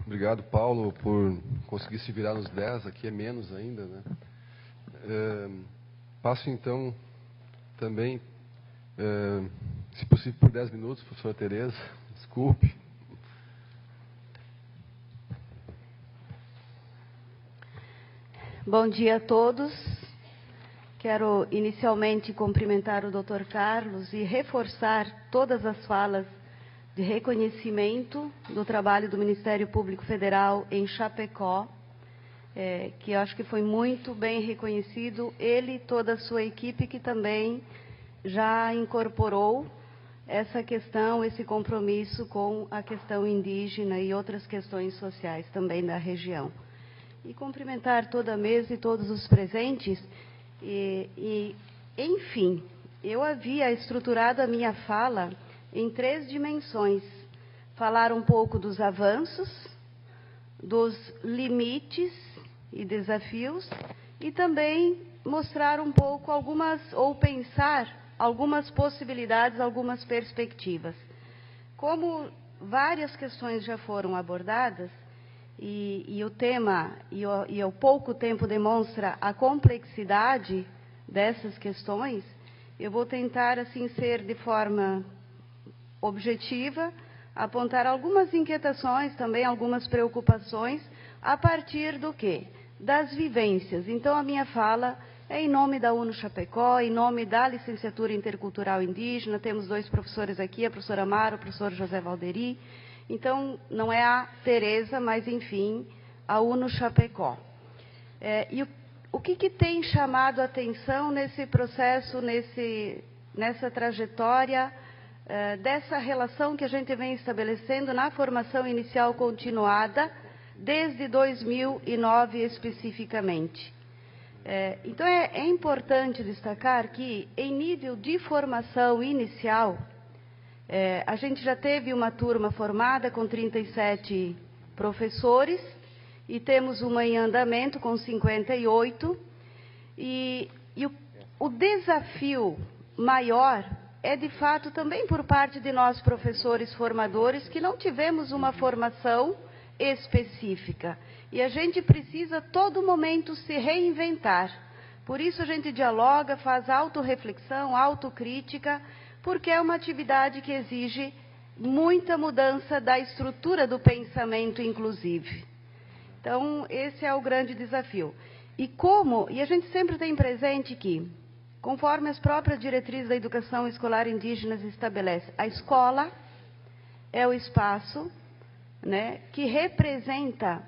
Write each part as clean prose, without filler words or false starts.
Obrigado, Paulo, por conseguir se virar nos 10, aqui é menos ainda, né? Passo, então, também, se possível, por 10 minutos, professora Tereza, desculpe. Bom dia a todos. Quero inicialmente cumprimentar o Dr. Carlos e reforçar todas as falas de reconhecimento do trabalho do Ministério Público Federal em Chapecó, que eu acho que foi muito bem reconhecido, ele e toda a sua equipe, que também já incorporou essa questão, esse compromisso com a questão indígena e outras questões sociais também da região. E cumprimentar toda a mesa e todos os presentes. Enfim, eu havia estruturado a minha fala em 3 dimensões. Falar um pouco dos avanços, dos limites e desafios, e também mostrar um pouco ou pensar algumas possibilidades, algumas perspectivas. Como várias questões já foram abordadas, e o tema, e o pouco tempo demonstra a complexidade dessas questões, eu vou tentar, assim, ser de forma objetiva, apontar algumas inquietações, também algumas preocupações, a partir do quê? Das vivências. Então, a minha fala é em nome da UNO Chapecó, em nome da Licenciatura Intercultural Indígena. Temos 2 professores aqui, a professora Mara, o professor José Valderi. Então, não é a Tereza, mas, enfim, a UNO Chapecó. E o que tem chamado a atenção nesse processo, nessa trajetória, dessa relação que a gente vem estabelecendo na formação inicial continuada, desde 2009 especificamente? Então, é importante destacar que, em nível de formação inicial, a gente já teve uma turma formada com 37 professores e temos uma em andamento com 58. E o desafio maior é, de fato, também por parte de nós professores formadores, que não tivemos uma formação específica. E a gente precisa, a todo momento, se reinventar. Por isso a gente dialoga, faz autorreflexão, autocrítica, porque é uma atividade que exige muita mudança da estrutura do pensamento, inclusive. Então, esse é o grande desafio. E a gente sempre tem presente que, conforme as próprias diretrizes da educação escolar indígenas estabelecem, a escola é o espaço, né, que representa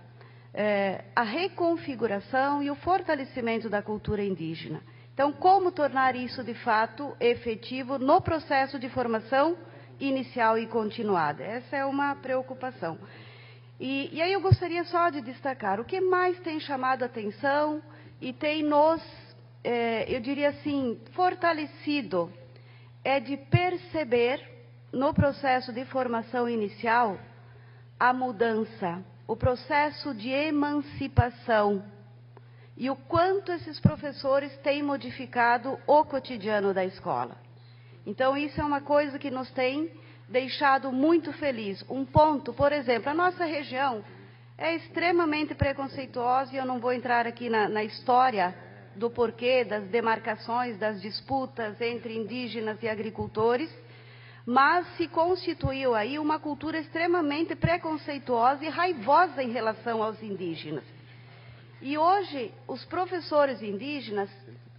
a reconfiguração e o fortalecimento da cultura indígena. Então, como tornar isso, de fato, efetivo no processo de formação inicial e continuada? Essa é uma preocupação. E aí eu gostaria só de destacar o que mais tem chamado a atenção e tem nos, eu diria assim, fortalecido, é de perceber no processo de formação inicial a mudança, o processo de emancipação e o quanto esses professores têm modificado o cotidiano da escola. Então, isso é uma coisa que nos tem deixado muito feliz. Um ponto, por exemplo, a nossa região é extremamente preconceituosa, e eu não vou entrar aqui na história do porquê, das demarcações, das disputas entre indígenas e agricultores, mas se constituiu aí uma cultura extremamente preconceituosa e raivosa em relação aos indígenas. E hoje, os professores indígenas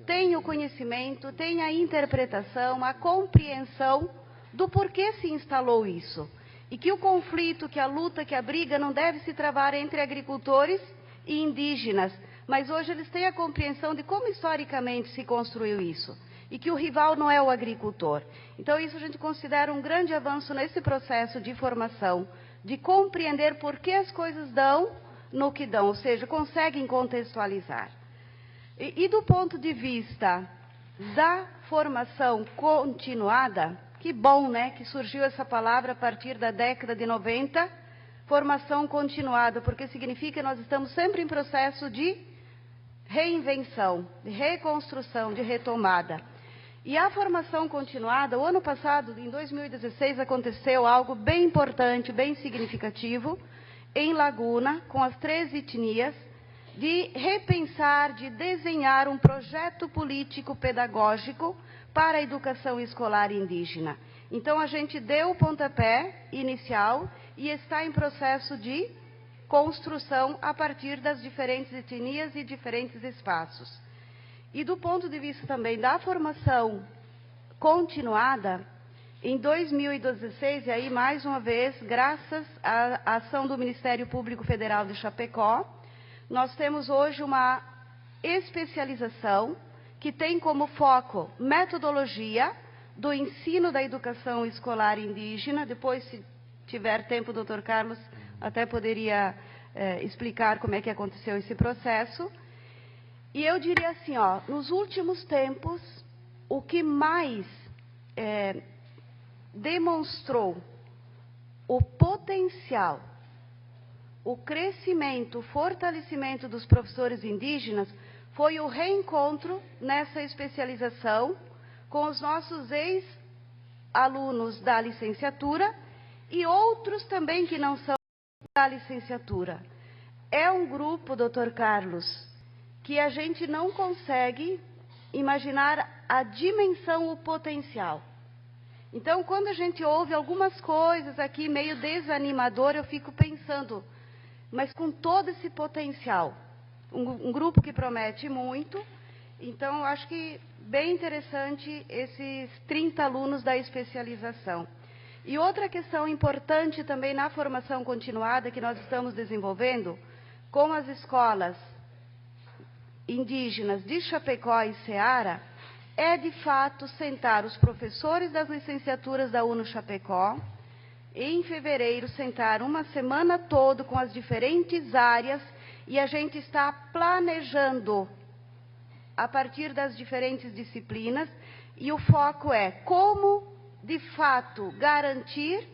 têm o conhecimento, têm a interpretação, a compreensão do porquê se instalou isso. E que o conflito, que a luta, que a briga não deve se travar entre agricultores e indígenas, mas hoje eles têm a compreensão de como historicamente se construiu isso. E que o rival não é o agricultor. Então, isso a gente considera um grande avanço nesse processo de formação, de compreender por que as coisas dão no que dão, ou seja, conseguem contextualizar. E do ponto de vista da formação continuada, que bom, né, que surgiu essa palavra a partir da década de 90, formação continuada, porque significa que nós estamos sempre em processo de reinvenção, de reconstrução, de retomada. E a formação continuada, o ano passado, em 2016, aconteceu algo bem importante, bem significativo, em Laguna, com as 3 etnias, de repensar, de desenhar um projeto político-pedagógico para a educação escolar indígena. Então, a gente deu o pontapé inicial e está em processo de construção a partir das diferentes etnias e diferentes espaços. E do ponto de vista também da formação continuada, em 2016, e aí mais uma vez, graças à ação do Ministério Público Federal de Chapecó, nós temos hoje uma especialização que tem como foco metodologia do ensino da educação escolar indígena. Depois, se tiver tempo, o Dr. Carlos até poderia explicar como é que aconteceu esse processo. E eu diria assim, ó, nos últimos tempos, o que mais demonstrou o potencial, o crescimento, o fortalecimento dos professores indígenas foi o reencontro nessa especialização com os nossos ex-alunos da licenciatura e outros também que não são da licenciatura. É um grupo, Dr. Carlos, que a gente não consegue imaginar a dimensão, o potencial. Então, quando a gente ouve algumas coisas aqui meio desanimador, eu fico pensando, mas com todo esse potencial, um grupo que promete muito. Então, eu acho que bem interessante esses 30 alunos da especialização. E outra questão importante também na formação continuada que nós estamos desenvolvendo com as escolas indígenas de Chapecó e Ceará é, de fato, sentar os professores das licenciaturas da UNO Chapecó, e em fevereiro sentar uma semana toda com as diferentes áreas, e a gente está planejando a partir das diferentes disciplinas, e o foco é como, de fato, garantir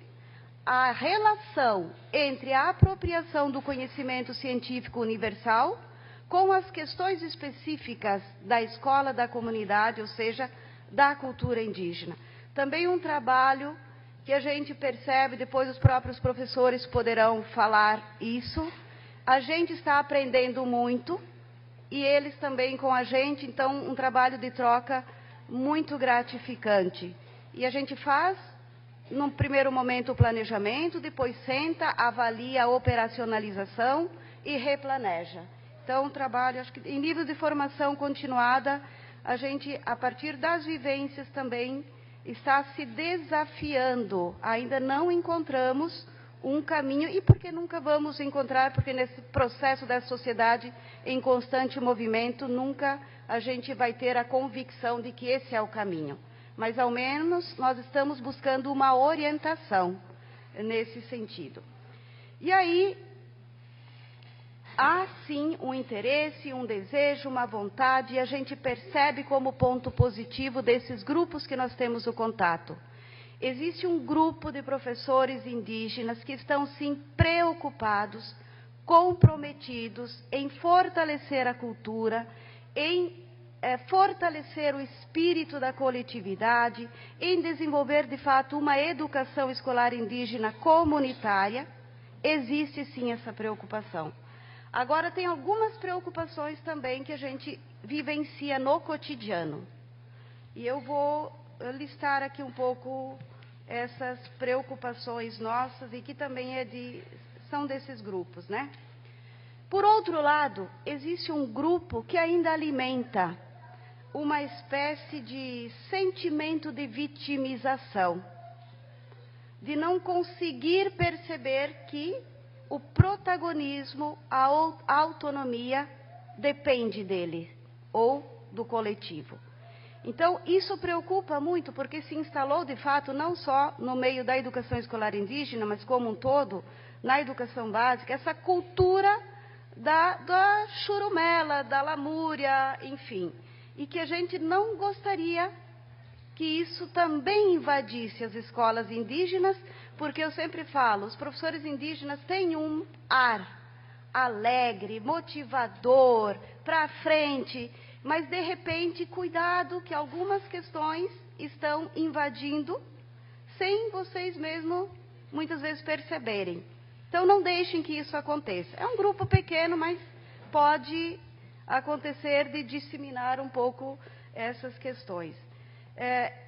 a relação entre a apropriação do conhecimento científico universal com as questões específicas da escola, da comunidade, ou seja, da cultura indígena. Também um trabalho que a gente percebe, depois os próprios professores poderão falar isso, a gente está aprendendo muito, e eles também com a gente, então um trabalho de troca muito gratificante. E a gente faz, num primeiro momento, o planejamento, depois senta, avalia a operacionalização e replaneja. Então, um trabalho, acho que em nível de formação continuada, a gente, a partir das vivências também, está se desafiando. Ainda não encontramos um caminho, e porque nunca vamos encontrar, porque nesse processo da sociedade em constante movimento, nunca a gente vai ter a convicção de que esse é o caminho. Mas, ao menos, nós estamos buscando uma orientação nesse sentido. E aí, há sim um interesse, um desejo, uma vontade, e a gente percebe como ponto positivo desses grupos que nós temos o contato. Existe um grupo de professores indígenas que estão sim preocupados, comprometidos em fortalecer a cultura, em fortalecer o espírito da coletividade, em desenvolver de fato uma educação escolar indígena comunitária. Existe sim essa preocupação. Agora, tem algumas preocupações também que a gente vivencia no cotidiano. E eu vou listar aqui um pouco essas preocupações nossas e que também são desses grupos, né? Por outro lado, existe um grupo que ainda alimenta uma espécie de sentimento de vitimização, de não conseguir perceber que o protagonismo, a autonomia depende dele ou do coletivo. Então, isso preocupa muito, porque se instalou, de fato, não só no meio da educação escolar indígena, mas como um todo, na educação básica, essa cultura da churumela, da lamúria, enfim. E que a gente não gostaria que isso também invadisse as escolas indígenas, porque eu sempre falo, os professores indígenas têm um ar alegre, motivador, para frente, mas de repente, cuidado que algumas questões estão invadindo sem vocês mesmos muitas vezes perceberem. Então, não deixem que isso aconteça. É um grupo pequeno, mas pode acontecer de disseminar um pouco essas questões.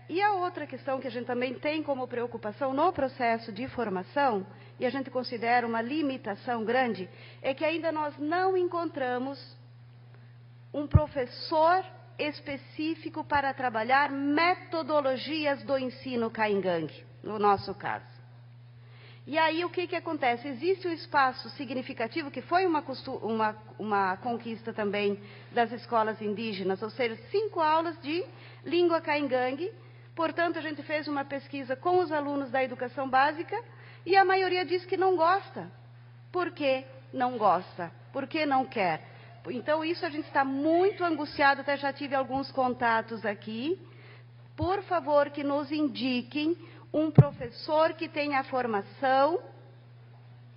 E a outra questão que a gente também tem como preocupação no processo de formação, e a gente considera uma limitação grande, é que ainda nós não encontramos um professor específico para trabalhar metodologias do ensino Caingangue, no nosso caso. E aí o que acontece? Existe um espaço significativo, que foi uma conquista também das escolas indígenas, ou seja, 5 aulas de língua Caingangue. Portanto, a gente fez uma pesquisa com os alunos da educação básica e a maioria diz que não gosta. Por que não gosta? Por que não quer? Então, isso a gente está muito angustiado, até já tive alguns contatos aqui. Por favor, que nos indiquem um professor que tenha formação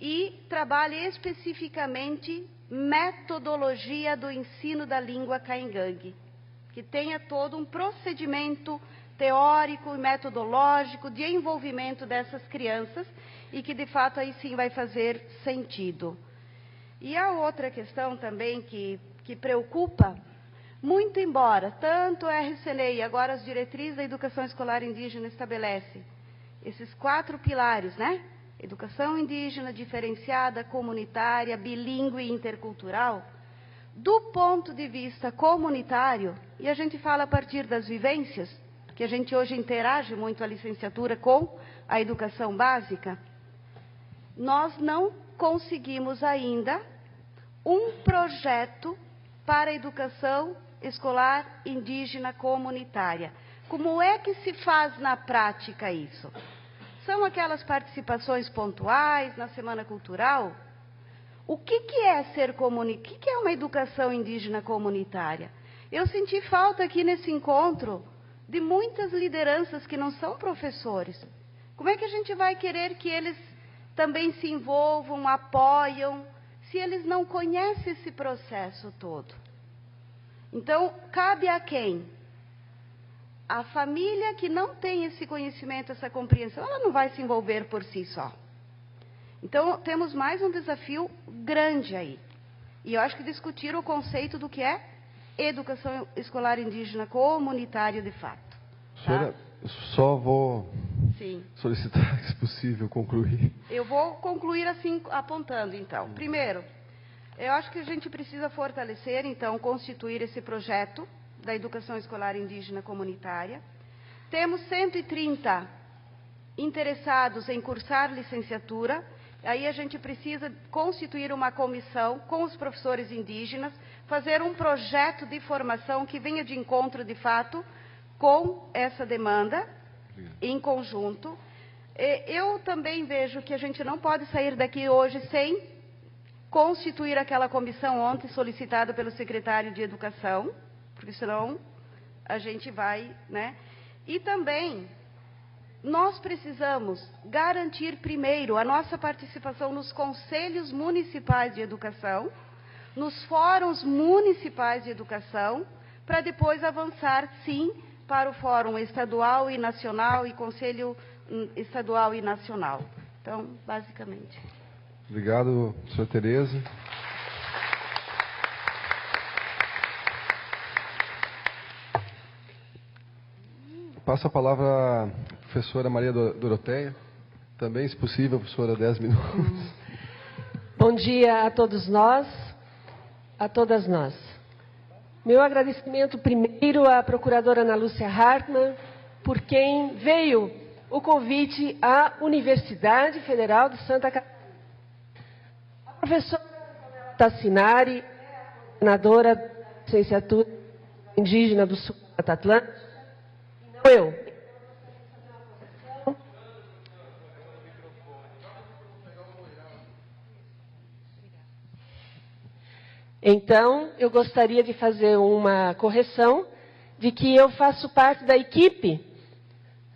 e trabalhe especificamente metodologia do ensino da língua Caingangue, que tenha todo um procedimento teórico e metodológico de envolvimento dessas crianças e que, de fato, aí sim vai fazer sentido. E a outra questão também que preocupa, muito embora tanto a RCNE e agora as diretrizes da educação escolar indígena estabelecem esses 4 pilares, né? Educação indígena, diferenciada, comunitária, bilíngue e intercultural. Do ponto de vista comunitário, e a gente fala a partir das vivências, que a gente hoje interage muito a licenciatura com a educação básica, nós não conseguimos ainda um projeto para a educação escolar indígena comunitária. Como é que se faz na prática isso? São aquelas participações pontuais na Semana Cultural? O que é ser comunitário? O que é uma educação indígena comunitária? Eu senti falta aqui nesse encontro de muitas lideranças que não são professores. Como é que a gente vai querer que eles também se envolvam, apoiam, se eles não conhecem esse processo todo? Então, cabe a quem? A família que não tem esse conhecimento, essa compreensão, ela não vai se envolver por si só. Então, temos mais um desafio grande aí. E eu acho que discutir o conceito do que é educação escolar indígena comunitária de fato. Senhora, eu só vou Sim. solicitar, se possível, concluir. Eu vou concluir assim, apontando, então. Primeiro, eu acho que a gente precisa fortalecer, então, constituir esse projeto da educação escolar indígena comunitária. Temos 130 interessados em cursar licenciatura. Aí a gente precisa constituir uma comissão com os professores indígenas, fazer um projeto de formação que venha de encontro, de fato, com essa demanda, em conjunto. Eu também vejo que a gente não pode sair daqui hoje sem constituir aquela comissão ontem solicitada pelo secretário de Educação, porque senão a gente vai, né? E também nós precisamos garantir primeiro a nossa participação nos conselhos municipais de educação, nos fóruns municipais de educação, para depois avançar, sim, para o fórum estadual e nacional e conselho estadual e nacional. Então, basicamente. Obrigado, senhora Tereza. Passo a palavra à professora Maria Doroteia. Também, se possível, professora, 10 minutos. Bom dia a todos nós, a todas nós. Meu agradecimento primeiro à procuradora Ana Lúcia Hartmann, por quem veio o convite à Universidade Federal de Santa Catarina. A professora Tassinari, coordenadora da licenciatura indígena do Sul Mata Atlântica, eu. Então, eu gostaria de fazer uma correção de que eu faço parte da equipe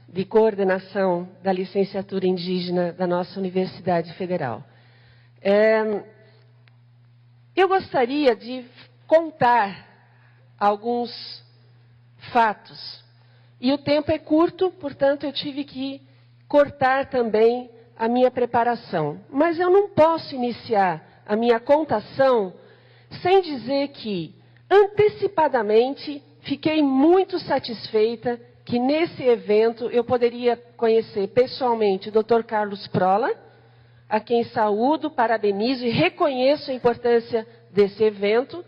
de coordenação da licenciatura indígena da nossa Universidade Federal. Eu gostaria de contar alguns fatos. E o tempo é curto, portanto, eu tive que cortar também a minha preparação. Mas eu não posso iniciar a minha contação sem dizer que, antecipadamente, fiquei muito satisfeita que nesse evento eu poderia conhecer pessoalmente o Dr. Carlos Prola, a quem saúdo, parabenizo e reconheço a importância desse evento,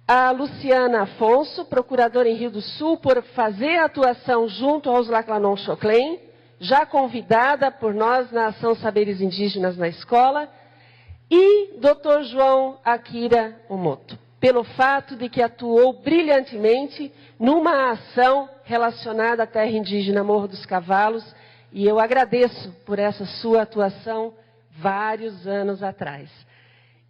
a Luciana Afonso, procuradora em Rio do Sul, por fazer a atuação junto aos Laclanon Choclen, já convidada por nós na Ação Saberes Indígenas na Escola, e Dr. João Akira Omoto, pelo fato de que atuou brilhantemente numa ação relacionada à terra indígena Morro dos Cavalos, e eu agradeço por essa sua atuação vários anos atrás.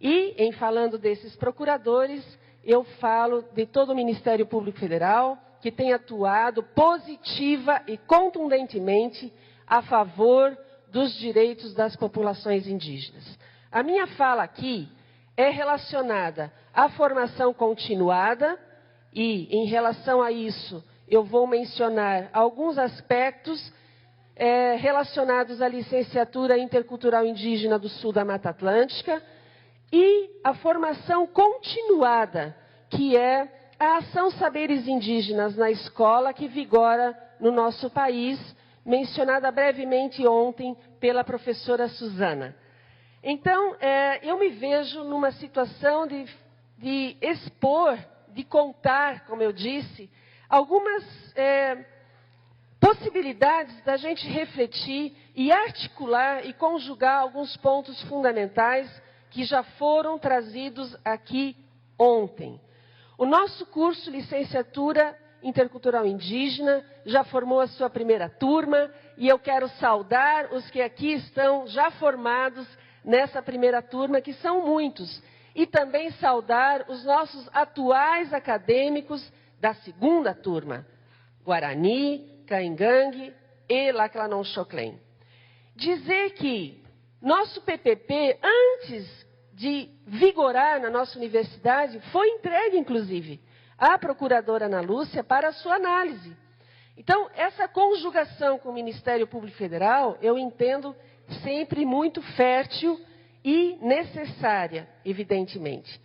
E, em falando desses procuradores, eu falo de todo o Ministério Público Federal, que tem atuado positiva e contundentemente a favor dos direitos das populações indígenas. A minha fala aqui é relacionada à formação continuada e, em relação a isso, eu vou mencionar alguns aspectos relacionados à licenciatura intercultural indígena do sul da Mata Atlântica e a formação continuada, que é a Ação Saberes Indígenas na Escola, que vigora no nosso país, mencionada brevemente ontem pela professora Suzana. Então, eu me vejo numa situação de expor, de contar, como eu disse, algumas possibilidades da gente refletir e articular e conjugar alguns pontos fundamentais que já foram trazidos aqui ontem. O nosso curso Licenciatura Intercultural Indígena já formou a sua primeira turma e eu quero saudar os que aqui estão já formados nessa primeira turma, que são muitos, e também saudar os nossos atuais acadêmicos da segunda turma, Guarani, Caingangue e Laclanon Choclen. Dizer que nosso PPP, antes de vigorar na nossa universidade, foi entregue, inclusive, à procuradora Ana Lúcia para a sua análise. Então, essa conjugação com o Ministério Público Federal, eu entendo sempre muito fértil e necessária, evidentemente.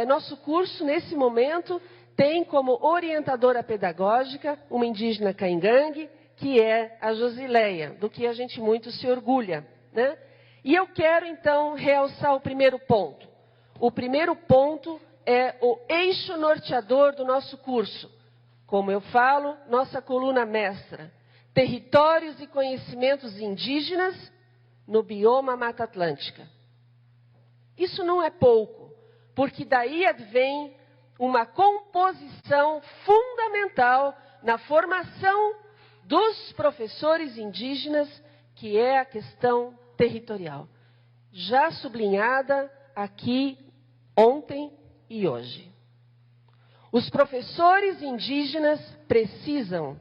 Nosso curso, nesse momento, tem como orientadora pedagógica uma indígena caingangue, que é a Josileia, do que a gente muito se orgulha, né? E eu quero, então, realçar o primeiro ponto. O primeiro ponto é o eixo norteador do nosso curso. Como eu falo, nossa coluna mestra, territórios e conhecimentos indígenas no bioma Mata Atlântica. Isso não é pouco, porque daí advém uma composição fundamental na formação dos professores indígenas, que é a questão territorial, já sublinhada aqui ontem e hoje. Os professores indígenas precisam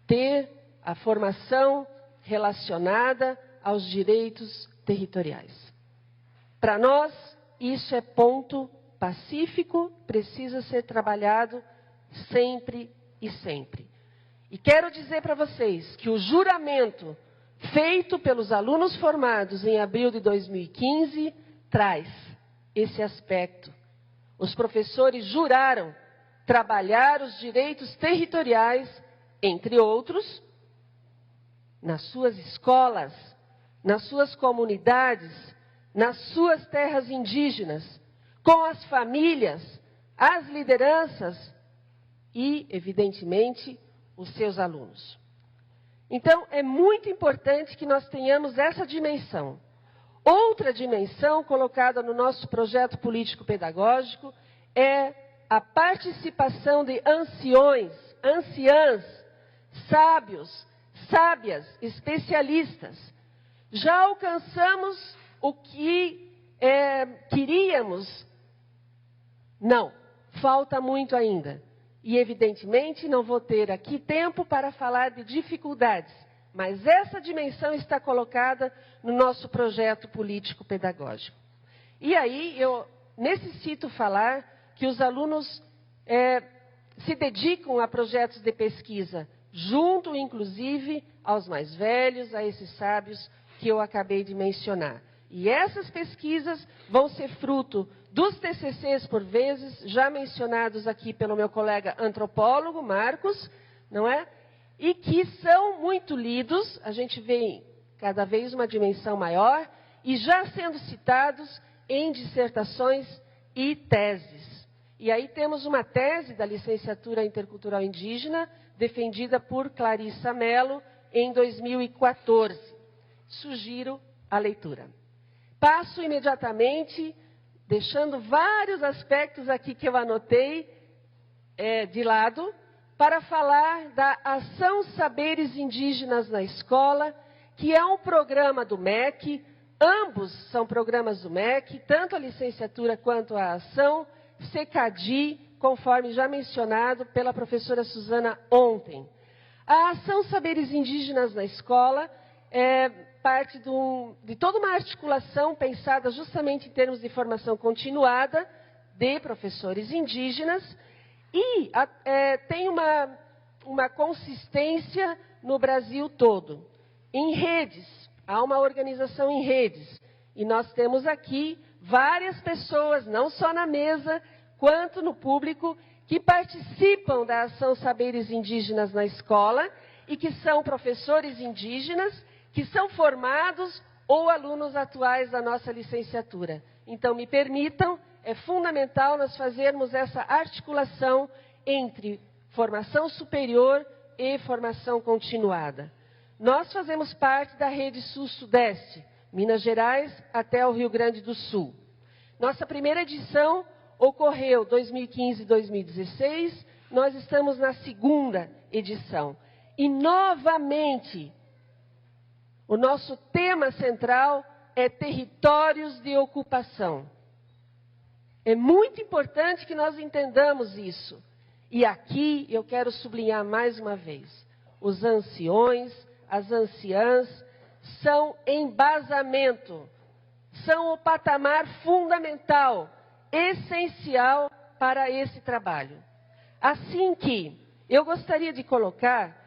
ter a formação relacionada aos direitos territoriais. Para nós, isso é ponto pacífico, precisa ser trabalhado sempre e sempre. E quero dizer para vocês que o juramento feito pelos alunos formados em abril de 2015 traz esse aspecto. Os professores juraram trabalhar os direitos territoriais, entre outros, nas suas escolas, nas suas comunidades, nas suas terras indígenas, com as famílias, as lideranças e, evidentemente, os seus alunos. Então, é muito importante que nós tenhamos essa dimensão. Outra dimensão colocada no nosso projeto político-pedagógico é a participação de anciões, anciãs, sábios, sábias, especialistas. Já alcançamos o que queríamos? Não, falta muito ainda. E, evidentemente, não vou ter aqui tempo para falar de dificuldades, mas essa dimensão está colocada no nosso projeto político-pedagógico. E aí, eu necessito falar que os alunos se dedicam a projetos de pesquisa junto, inclusive, aos mais velhos, a esses sábios que eu acabei de mencionar. E essas pesquisas vão ser fruto dos TCCs, por vezes, já mencionados aqui pelo meu colega antropólogo, Marcos, não é? E que são muito lidos, a gente vê cada vez uma dimensão maior, e já sendo citados em dissertações e teses. E aí temos uma tese da licenciatura intercultural indígena, defendida por Clarissa Mello, em 2014. Sugiro a leitura. Passo imediatamente, deixando vários aspectos aqui que eu anotei de lado, para falar da Ação Saberes Indígenas na Escola, que é um programa do MEC, ambos são programas do MEC, tanto a licenciatura quanto a ação, SECADI, conforme já mencionado pela professora Suzana ontem. A Ação Saberes Indígenas na Escola é parte de toda uma articulação pensada justamente em termos de formação continuada de professores indígenas e tem uma consistência no Brasil todo. Em redes, há uma organização em redes. E nós temos aqui várias pessoas, não só na mesa, quanto no público, que participam da Ação Saberes Indígenas na Escola e que são professores indígenas, que são formados ou alunos atuais da nossa licenciatura. Então, me permitam, é fundamental nós fazermos essa articulação entre formação superior e formação continuada. Nós fazemos parte da rede Sul-Sudeste, Minas Gerais até o Rio Grande do Sul. Nossa primeira edição ocorreu 2015 e 2016, nós estamos na segunda edição. E, novamente, o nosso tema central é territórios de ocupação. É muito importante que nós entendamos isso. E aqui eu quero sublinhar mais uma vez, os anciões, as anciãs, são embasamento, são o patamar fundamental, essencial para esse trabalho. Assim que eu gostaria de colocar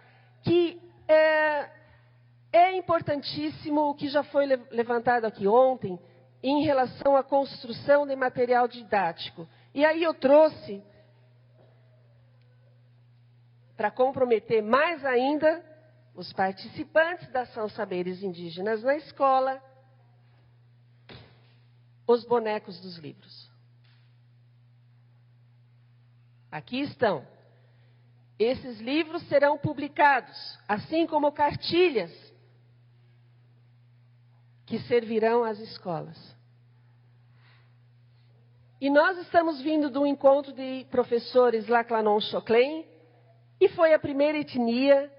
que é importantíssimo o que já foi levantado aqui ontem em relação à construção de material didático. E aí eu trouxe, para comprometer mais ainda, os participantes da Ação Saberes Indígenas na Escola, os bonecos dos livros. Aqui estão. Esses livros serão publicados, assim como cartilhas que servirão às escolas. E nós estamos vindo de um encontro de professores Laclanon Choclen, e foi a primeira etnia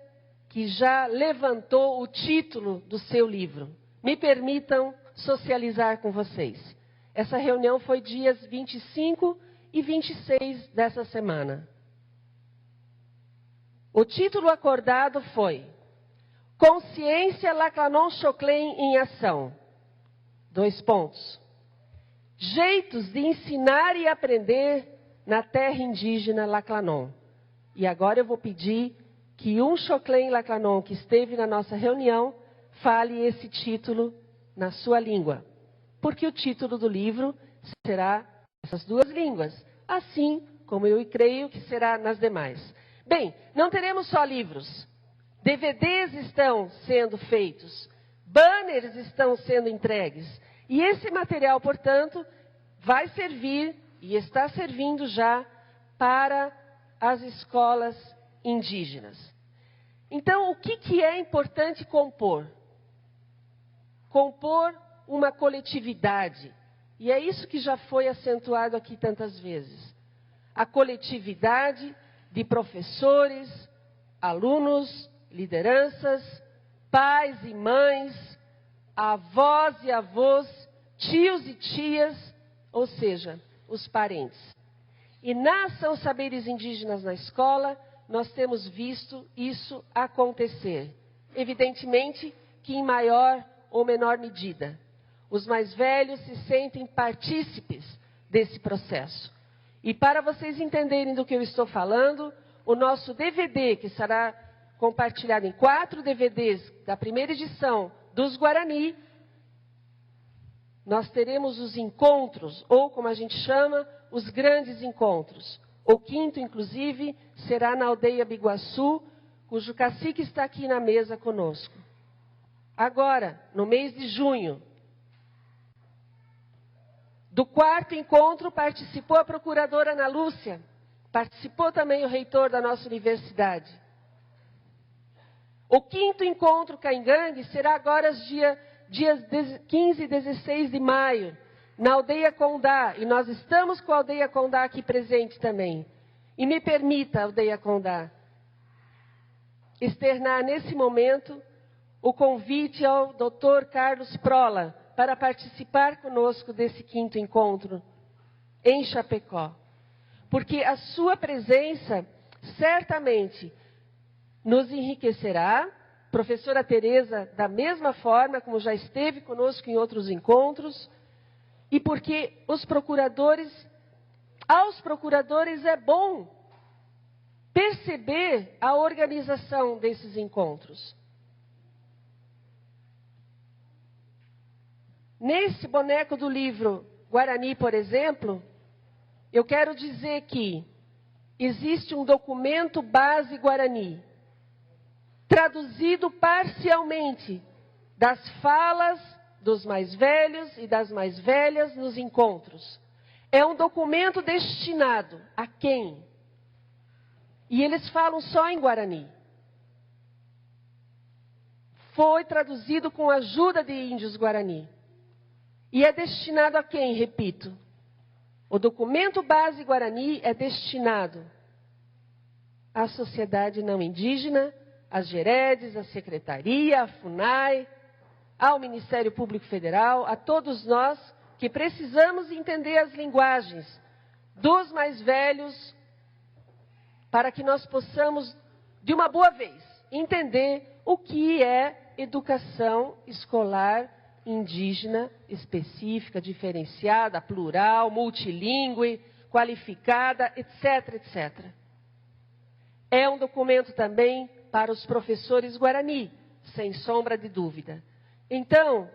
que já levantou o título do seu livro. Me permitam socializar com vocês. Essa reunião foi dias 25 e 26 dessa semana. O título acordado foi Consciência Laclanon Choclen em Ação. 2 pontos. Jeitos de ensinar e aprender na terra indígena Laclanon. E agora eu vou pedir que um Choclen Laclanon que esteve na nossa reunião fale esse título na sua língua. Porque o título do livro será essas 2 línguas, assim como eu creio que será nas demais. Bem, não teremos só livros. DVDs estão sendo feitos, banners estão sendo entregues. E esse material, portanto, vai servir e está servindo já para as escolas indígenas. Então, o que é importante compor? Compor uma coletividade. E é isso que já foi acentuado aqui tantas vezes. A coletividade de professores, alunos, lideranças, pais e mães, avós e avós, tios e tias, ou seja, os parentes. E na Ação Saberes Indígenas na Escola, nós temos visto isso acontecer. Evidentemente que em maior ou menor medida. Os mais velhos se sentem partícipes desse processo. E para vocês entenderem do que eu estou falando, o nosso DVD, que será compartilhado em 4 DVDs da primeira edição dos Guarani, nós teremos os encontros, ou como a gente chama, os grandes encontros. O 5º, inclusive, será na aldeia Biguaçu, cujo cacique está aqui na mesa conosco. Agora, no mês de junho, do 4º encontro participou a procuradora Ana Lúcia, participou também o reitor da nossa universidade. O 5º encontro Caingangue será agora dias 15 e 16 de maio, na aldeia Condá, e nós estamos com a aldeia Condá aqui presente também. E me permita, aldeia Condá, externar nesse momento o convite ao Dr. Carlos Prola para participar conosco desse 5º encontro em Chapecó. Porque a sua presença certamente nos enriquecerá. Professora Tereza, da mesma forma como já esteve conosco em outros encontros, e porque aos procuradores é bom perceber a organização desses encontros. Nesse boneco do livro Guarani, por exemplo, eu quero dizer que existe um documento base Guarani, traduzido parcialmente das falas dos mais velhos e das mais velhas nos encontros. É um documento destinado a quem? E eles falam só em Guarani. Foi traduzido com a ajuda de índios Guarani. E é destinado a quem, repito? O documento base Guarani é destinado à sociedade não indígena, às Geredes, à Secretaria, à FUNAI, ao Ministério Público Federal, a todos nós que precisamos entender as linguagens dos mais velhos para que nós possamos, de uma boa vez, entender o que é educação escolar indígena específica, diferenciada, plural, multilingüe, qualificada, etc., etc. É um documento também para os professores Guarani, sem sombra de dúvida. Então,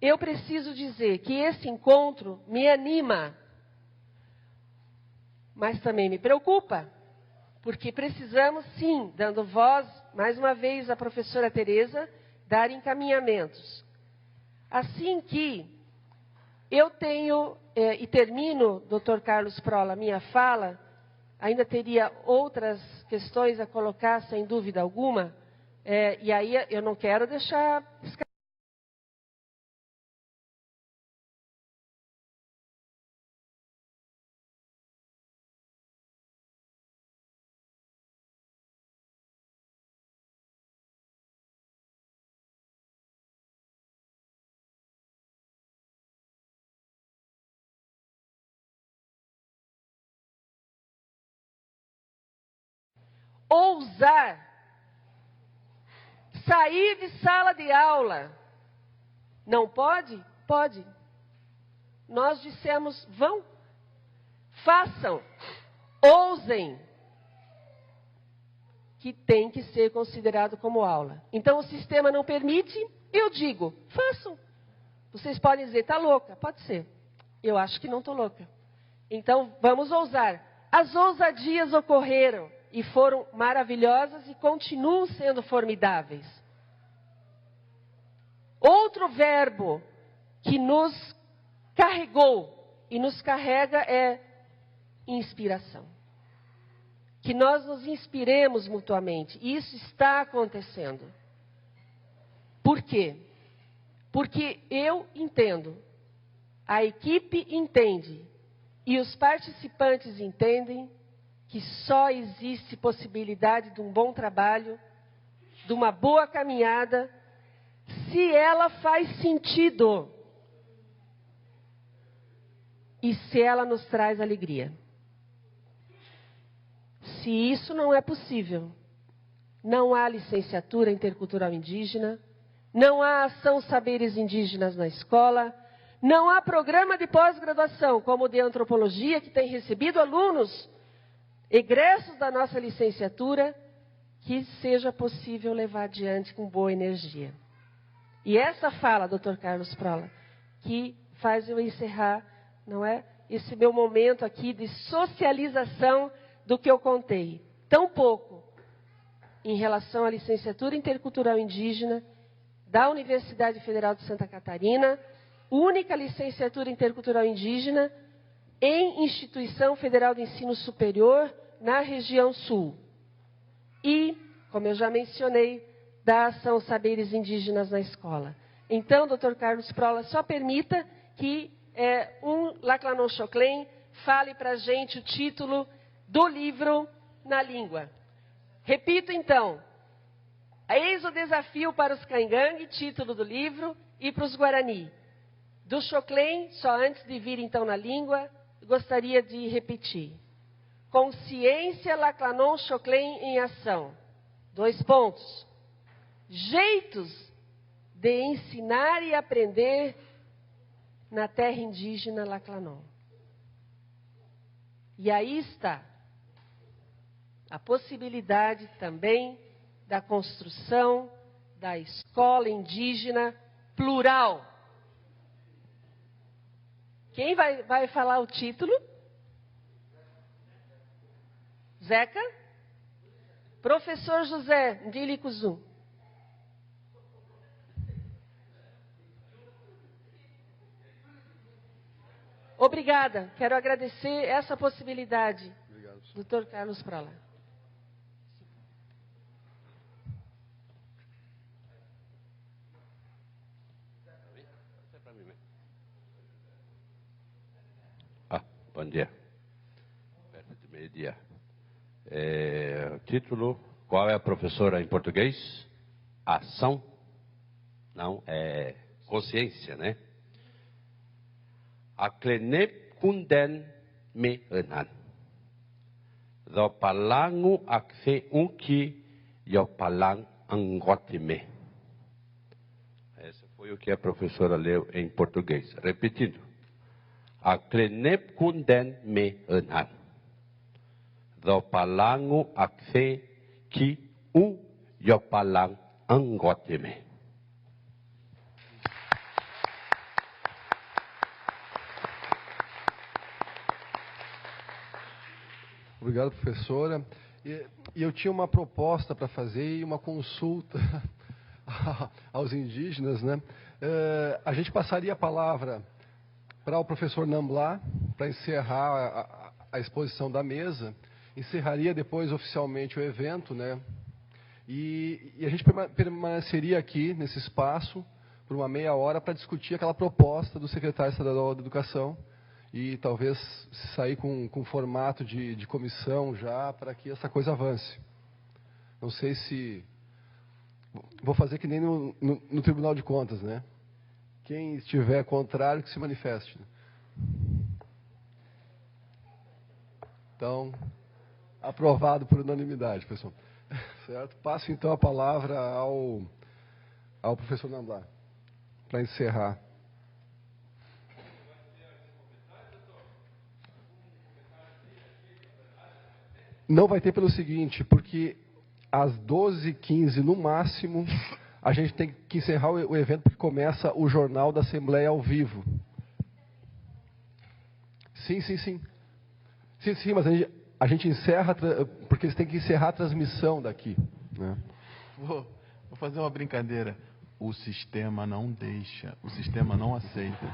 eu preciso dizer que esse encontro me anima, mas também me preocupa, porque precisamos, sim, dando voz, mais uma vez, à professora Tereza, dar encaminhamentos. Assim que eu tenho, e termino, Dr. Carlos Prola, minha fala, ainda teria outras questões a colocar, sem dúvida alguma, e aí eu não quero deixar escapar. Ousar sair de sala de aula. Não pode? Pode. Nós dissemos, vão, façam, ousem, que tem que ser considerado como aula. Então o sistema não permite, eu digo, façam. Vocês podem dizer, está louca? Pode ser. Eu acho que não estou louca. Então vamos ousar. As ousadias ocorreram e foram maravilhosas e continuam sendo formidáveis. Outro verbo que nos carregou e nos carrega é inspiração. Que nós nos inspiremos mutuamente. E isso está acontecendo. Por quê? Porque eu entendo, a equipe entende e os participantes entendem que só existe possibilidade de um bom trabalho, de uma boa caminhada, se ela faz sentido e se ela nos traz alegria. Se isso não é possível, não há licenciatura intercultural indígena, não há ação saberes indígenas na escola, não há programa de pós-graduação, como o de antropologia, que tem recebido alunos egressos da nossa licenciatura, que seja possível levar adiante com boa energia. E essa fala, Dr. Carlos Prola, que faz eu encerrar, não é, esse meu momento aqui de socialização do que eu contei. Tão pouco em relação à licenciatura intercultural indígena da Universidade Federal de Santa Catarina, única licenciatura intercultural indígena em instituição federal de ensino superior na região sul. E, como eu já mencionei, da ação Saberes Indígenas na Escola. Então, Dr. Carlos Prola, só permita que Laclanon Choclen fale para a gente o título do livro na língua. Repito, então. Eis o desafio para os Cangangue, título do livro, e para os Guarani. Do Choclen, só antes de vir, então, na língua, gostaria de repetir. Consciência Laclanon Choclen em ação. 2 pontos. Jeitos de ensinar e aprender na terra indígena Laclanon. E aí está a possibilidade também da construção da escola indígena plural. Quem vai falar o título? Zeca? Professor José Ndilicuzum. Obrigada. Quero agradecer essa possibilidade. Obrigado, Dr. Carlos Prola. Bom dia. Perto de meio-dia. O título, qual é a professora em português? Ação? Não, é consciência, né? Aklenep kunden me enan. Do palangu akse unki yo palang angotime. Esse foi o que a professora leu em português. Repetindo. Aklenep kunden me enan. Do palangu akse ki yo palang angotime. Obrigado, professora. E eu tinha uma proposta para fazer e uma consulta aos indígenas, né? A gente passaria a palavra para o professor Namblá, para encerrar a exposição da mesa, encerraria depois oficialmente o evento, né? E a gente permaneceria aqui nesse espaço por uma meia hora para discutir aquela proposta do secretário estadual da Educação e talvez sair com formato de comissão já para que essa coisa avance. Não sei se... Vou fazer que nem no Tribunal de Contas, né? Quem estiver contrário, que se manifeste. Então, aprovado por unanimidade, pessoal. Certo? Passo então a palavra ao professor Namblá, para encerrar. Não vai ter pelo seguinte, porque às 12h15 no máximo, a gente tem que encerrar o evento porque começa o Jornal da Assembleia ao vivo. Sim, mas a gente encerra, porque eles têm que encerrar a transmissão daqui. Né? Vou fazer uma brincadeira. O sistema não deixa, o sistema não aceita.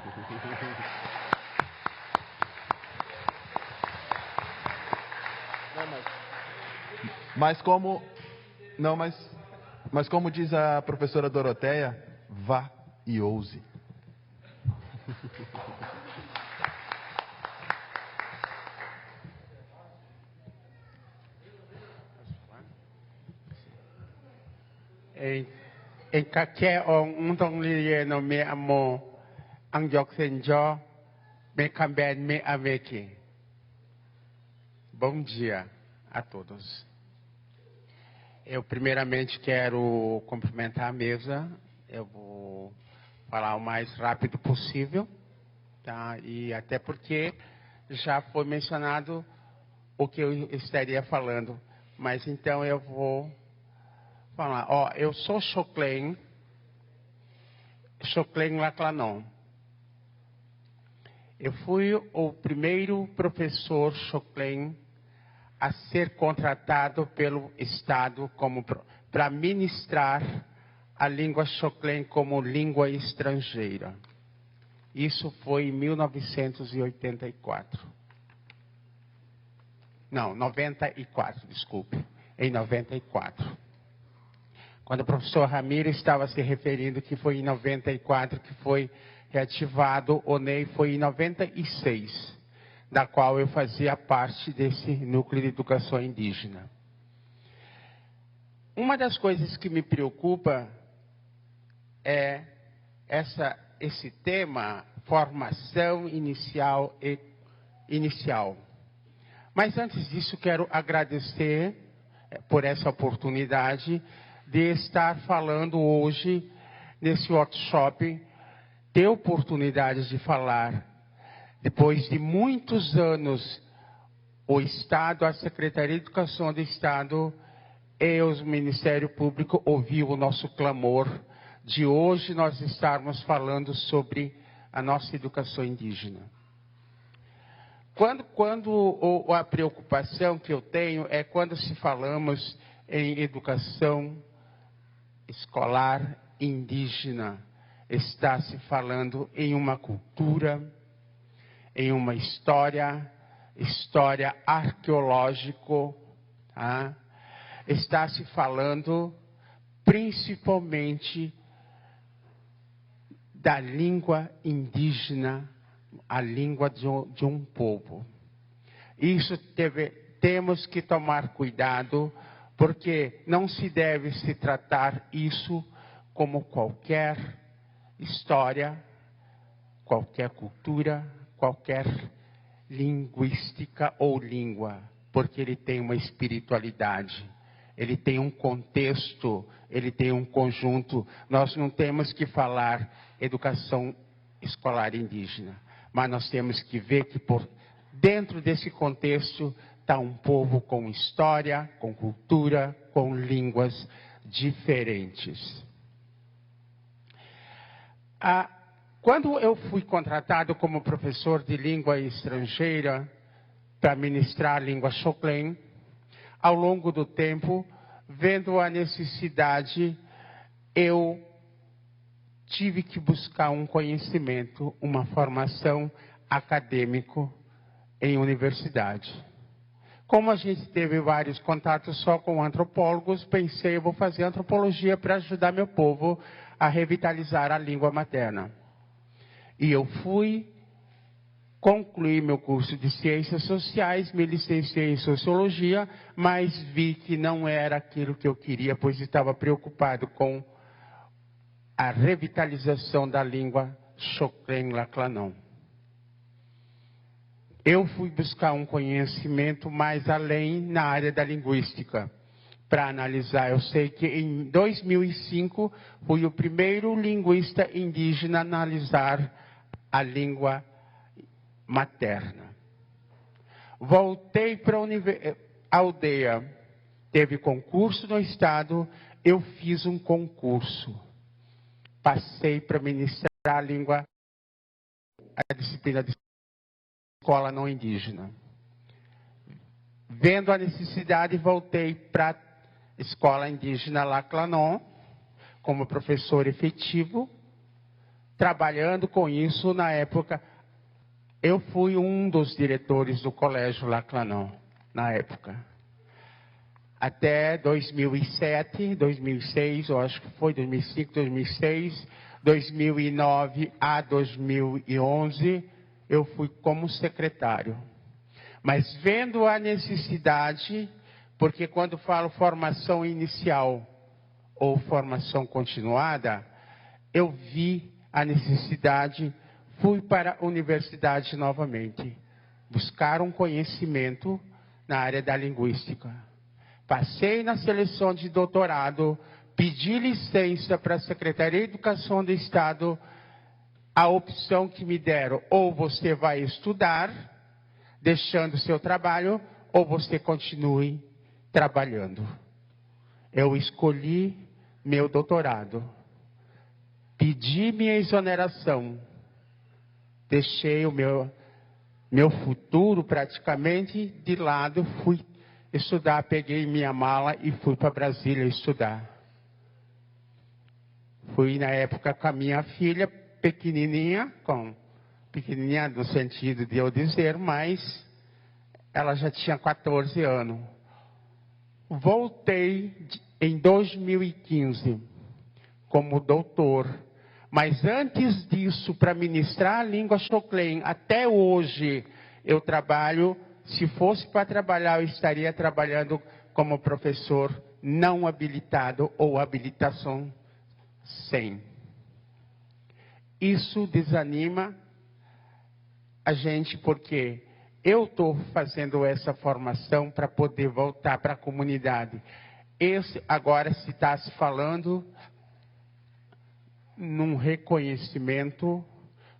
Mas como diz a professora Doroteia, vá e ouse. Em qualquer um liye no me amo angjok senjo me camben me ameki. Bom dia a todos. Eu primeiramente quero cumprimentar a mesa. Eu vou falar o mais rápido possível, tá? E até porque já foi mencionado o que eu estaria falando. Mas então eu vou falar. Ó, eu sou Choclen Laclanon. Eu fui o primeiro professor Choclen a ser contratado pelo Estado para ministrar a língua Choclen como língua estrangeira. Isso foi em 1984. Não, 94, desculpe. Em 94. Quando o professor Ramiro estava se referindo que foi em 94 que foi reativado, o NEI foi em 96, da qual eu fazia parte desse núcleo de educação indígena. Uma das coisas que me preocupa é esse tema, formação inicial. Mas antes disso, quero agradecer por essa oportunidade de estar falando hoje nesse workshop, ter oportunidade de falar. Depois de muitos anos, o Estado, a Secretaria de Educação do Estado e o Ministério Público ouviu o nosso clamor de hoje nós estarmos falando sobre a nossa educação indígena. A preocupação que eu tenho é quando se falamos em educação escolar indígena, está se falando em uma cultura, em uma história arqueológica, tá? Está se falando principalmente da língua indígena, a língua de um povo. Isso temos que tomar cuidado, porque não se deve se tratar isso como qualquer história, qualquer cultura, qualquer linguística ou língua, porque ele tem uma espiritualidade, ele tem um contexto, ele tem um conjunto. Nós não temos que falar educação escolar indígena, mas nós temos que ver que dentro desse contexto está um povo com história, com cultura, com línguas diferentes. Quando eu fui contratado como professor de língua estrangeira para ministrar a língua Choclen, ao longo do tempo, vendo a necessidade, eu tive que buscar um conhecimento, uma formação acadêmica em universidade. Como a gente teve vários contatos só com antropólogos, pensei, eu vou fazer antropologia para ajudar meu povo a revitalizar a língua materna. E eu fui concluir meu curso de Ciências Sociais, me licenciei em Sociologia, mas vi que não era aquilo que eu queria, pois estava preocupado com a revitalização da língua Choclen Laclanon. Eu fui buscar um conhecimento mais além na área da linguística, para analisar. Eu sei que em 2005 fui o primeiro linguista indígena a analisar a língua materna. Voltei para a aldeia, teve concurso no estado, eu fiz um concurso. Passei para ministrar a disciplina de escola não indígena. Vendo a necessidade, voltei para a escola indígena Laclanon, como professor efetivo, trabalhando com isso na época. Eu fui um dos diretores do colégio Laclanon, na época. Até 2007, 2006, eu acho que foi 2005, 2006, 2009 a 2011, eu fui como secretário. Mas vendo a necessidade, porque quando falo formação inicial ou formação continuada, eu vi a necessidade, fui para a universidade novamente, buscar um conhecimento na área da linguística. Passei na seleção de doutorado, pedi licença para a Secretaria de Educação do Estado, a opção que me deram, ou você vai estudar, deixando o seu trabalho, ou você continue trabalhando. eu escolhi meu doutorado, pedi minha exoneração, deixei o meu futuro praticamente de lado, fui estudar, peguei minha mala e fui para Brasília estudar. Fui na época com a minha filha pequenininha no sentido de eu dizer, mas ela já tinha 14 anos. Voltei em 2015 como doutor, mas antes disso, para ministrar a língua Xoclen, até hoje eu trabalho, se fosse para trabalhar, eu estaria trabalhando como professor não habilitado ou habilitação 100. Isso desanima a gente porque eu estou fazendo essa formação para poder voltar para a comunidade. Agora se está se falando num reconhecimento,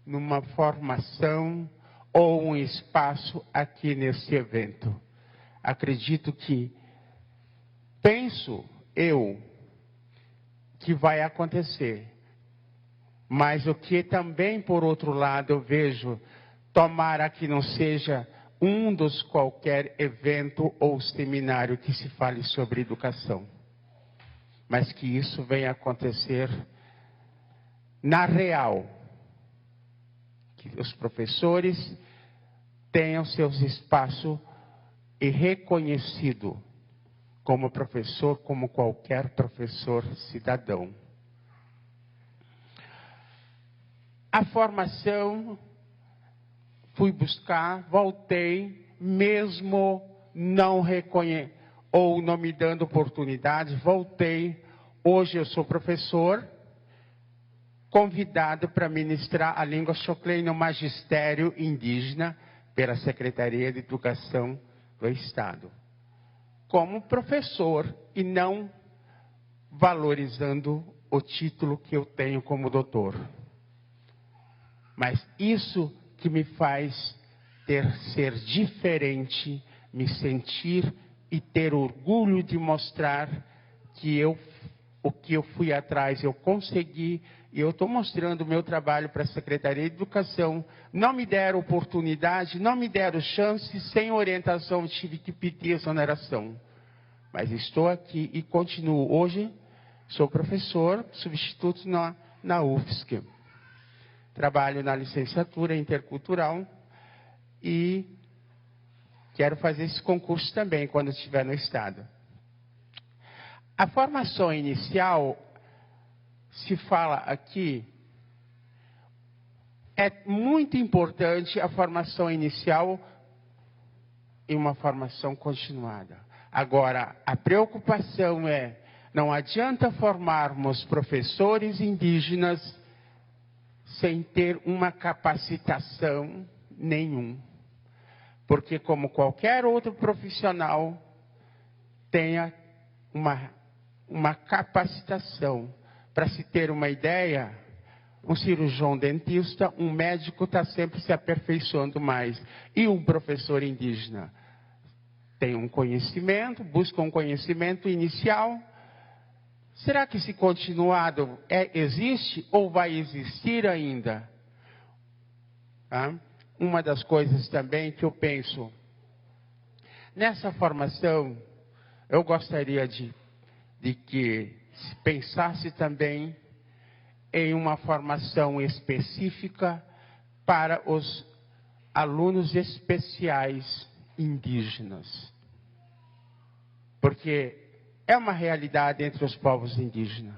numa formação ou um espaço aqui nesse evento. Acredito que, penso eu, que vai acontecer. Mas o que também, por outro lado, eu vejo, tomara que não seja um dos qualquer evento ou seminário que se fale sobre educação, mas que isso venha acontecer na real, que os professores tenham seus espaços e reconhecido como professor, como qualquer professor cidadão. A formação, fui buscar, voltei, mesmo não ou não me dando oportunidade, voltei. Hoje eu sou professor, convidado para ministrar a língua Xoclen no magistério indígena pela Secretaria de Educação do Estado. Como professor e não valorizando o título que eu tenho como doutor. Mas isso que me faz ser diferente, me sentir e ter orgulho de mostrar que o que eu fui atrás, eu consegui, e eu estou mostrando o meu trabalho para a Secretaria de Educação. Não me deram oportunidade, não me deram chance, sem orientação, tive que pedir exoneração. Mas estou aqui e continuo. Hoje, sou professor, substituto na UFSC. Trabalho na licenciatura intercultural e quero fazer esse concurso também quando estiver no Estado. A formação inicial, se fala aqui, é muito importante a formação inicial e uma formação continuada. Agora, a preocupação é, não adianta formarmos professores indígenas sem ter uma capacitação nenhuma. Porque como qualquer outro profissional, tenha uma capacitação. Para se ter uma ideia, um cirurgião dentista, um médico está sempre se aperfeiçoando mais. E um professor indígena tem um conhecimento, busca um conhecimento inicial. Será que esse continuado existe ou vai existir ainda? Uma das coisas também que eu penso, nessa formação, eu gostaria de que se pensasse também em uma formação específica para os alunos especiais indígenas. Porque é uma realidade entre os povos indígenas.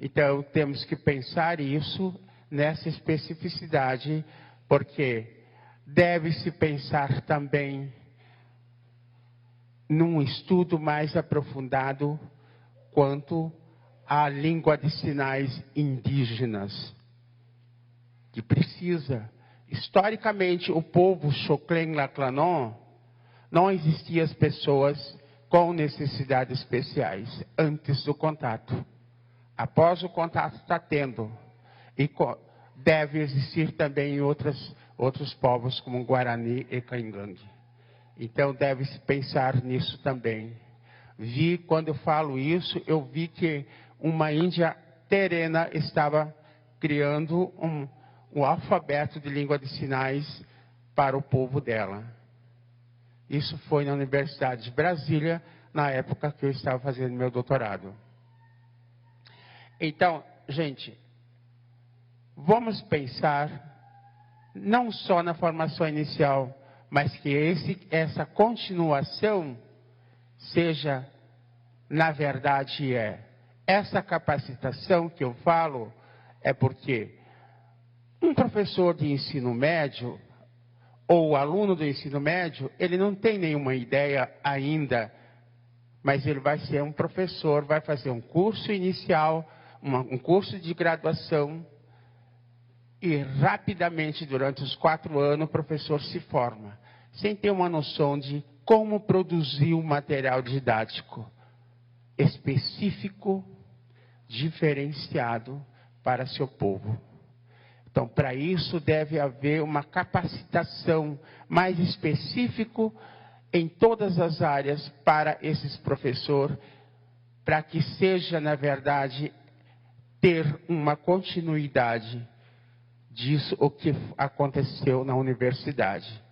Então, temos que pensar isso nessa especificidade, porque deve-se pensar também num estudo mais aprofundado quanto à língua de sinais indígenas, que precisa. Historicamente, o povo Xoclen-Laclanon, não existiam as pessoas com necessidades especiais antes do contato. Após o contato está tendo. E deve existir também em outros povos como Guarani e Caingangue. Então deve-se pensar nisso também. quando eu falo isso, eu vi que uma índia terena estava criando um alfabeto de língua de sinais para o povo dela. Isso foi na Universidade de Brasília, na época que eu estava fazendo meu doutorado. Então, gente, vamos pensar não só na formação inicial, mas que essa continuação seja, na verdade, essa capacitação que eu falo é porque um professor de ensino médio ou aluno do ensino médio, ele não tem nenhuma ideia ainda, mas ele vai ser um professor, vai fazer um curso inicial, um curso de graduação, e rapidamente, durante os 4 anos, o professor se forma, sem ter uma noção de como produzir um material didático específico, diferenciado para seu povo. Então, para isso deve haver uma capacitação mais específica em todas as áreas para esses professores, para que seja, na verdade, ter uma continuidade disso o que aconteceu na universidade.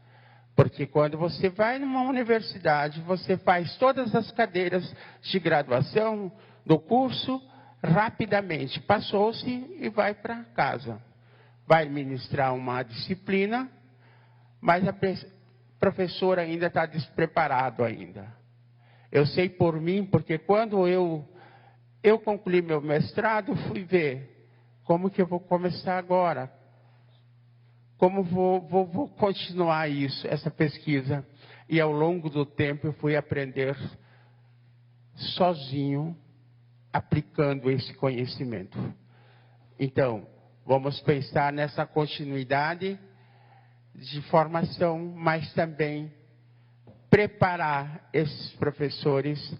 Porque quando você vai numa universidade, você faz todas as cadeiras de graduação do curso rapidamente, passou-se e vai para casa. Vai ministrar uma disciplina, mas a professora ainda está despreparado ainda. Eu sei por mim, porque quando eu concluí meu mestrado, fui ver como que eu vou começar agora. Como vou continuar isso, essa pesquisa. E ao longo do tempo eu fui aprender sozinho, aplicando esse conhecimento. Então, vamos pensar nessa continuidade de formação, mas também preparar esses professores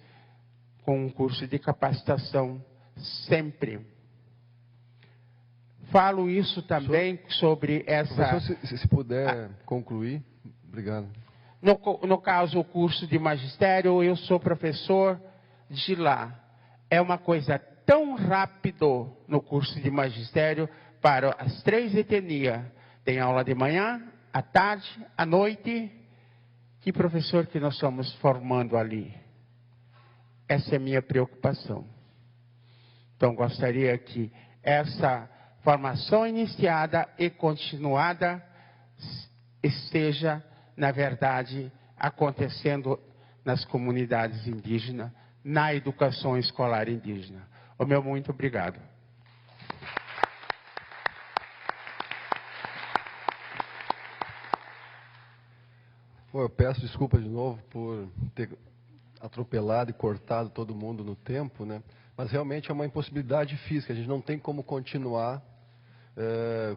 com um curso de capacitação sempre. Falo isso também sobre essa... Professor, se puder concluir, obrigado. No caso, o curso de magistério, eu sou professor de lá. É uma coisa tão rápido no curso de magistério para as 3 etnias. Tem aula de manhã, à tarde, à noite. Que professor que nós estamos formando ali? Essa é a minha preocupação. Então, gostaria que essa formação iniciada e continuada esteja, na verdade, acontecendo nas comunidades indígenas, na educação escolar indígena. O meu muito obrigado. Bom, eu peço desculpa de novo por ter atropelado e cortado todo mundo no tempo, né? Mas realmente é uma impossibilidade física, a gente não tem como continuar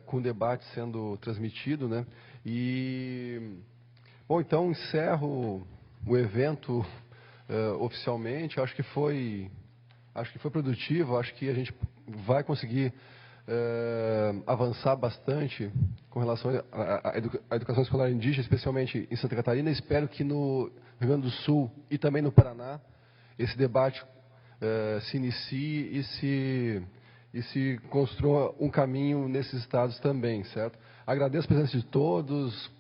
com o debate sendo transmitido, né? E, bom, então encerro o evento oficialmente. Acho que foi produtivo, acho que a gente vai conseguir avançar bastante com relação à educação escolar indígena, especialmente em Santa Catarina. Espero que no Rio Grande do Sul e também no Paraná esse debate se inicie e se construa um caminho nesses estados também, certo? Agradeço a presença de todos,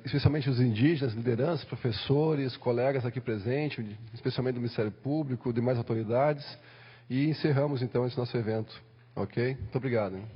especialmente os indígenas, lideranças, professores, colegas aqui presentes, especialmente do Ministério Público, demais autoridades, e encerramos então esse nosso evento, ok? Muito obrigado. Hein?